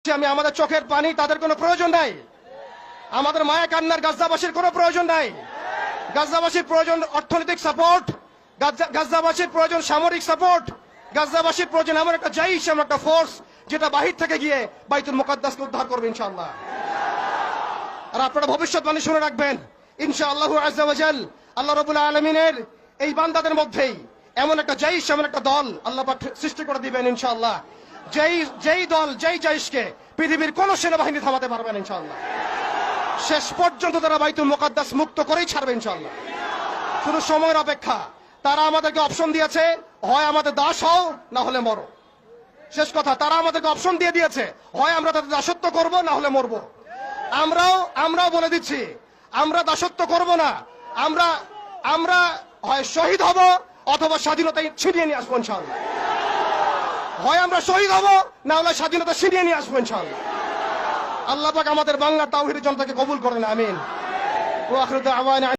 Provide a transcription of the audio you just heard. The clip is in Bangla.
আমি আমাদের চোখের পানি তাদের কোনো প্রয়োজন নাই, আমাদের মায়া কান্নার গাজাবাসীর কোনো প্রয়োজন নাই। গাজাবাসীর প্রয়োজন অর্থনৈতিক সাপোর্ট, গাজাবাসীর প্রয়োজন সামরিক সাপোর্ট, গাজাবাসীর প্রয়োজন এমন একটা জাইশ, এমন একটা ফোর্স যেটা বাহির থেকে গিয়ে বাইতুল মুকাদ্দাসকে উদ্ধার করবে ইনশাআল্লাহ। আর আপনারা ভবিষ্যৎবাণী শুনে রাখবেন, ইনশাআল্লাহু আযজা ওয়া জাল আল্লাহ রাব্বুল আলামিনের এই বান্দাদের মধ্যেই এমন একটা জাইশ, এমন একটা দল আল্লাহ পাক সৃষ্টি করে দিবেন ইনশাআল্লাহ। যেই দল, যেই জাইশকে পৃথিবীর কোন সেনাবাহিনী থামাতে পারবে না ইনশাআল্লাহ। শেষ পর্যন্ত তারা বাইতুল মুকাদ্দাস মুক্ত করেই ছাড়বে ইনশাআল্লাহ। শুধু সময়ের অপেক্ষা। তারা আমাদেরকে অপশন দিয়েছে, হয় আমাদের দাস হও না হলে মরো। শেষ কথা, তারা আমাদেরকে অপশন দিয়ে দিয়েছে, হয় আমরা তাদের দাসত্ব করব না হলে মরবো। আমরাও বলে দিচ্ছি, আমরা দাসত্ব করব না। আমরা হয় শহীদ হব অথবা স্বাধীনতা ছিনিয়ে নিয়ে আসবো ইনশাআল্লাহ। হয় আমরা শহীদ হব না হলে স্বাধীনতা ছিনিয়ে নিয়ে আসবো ইনশাআল্লাহ। আল্লাহ পাক আমাদের বাংলা তাওহীদের জনতাকে কবুল করেন, আমিন। ওয়া আখিরু দাওয়ানা।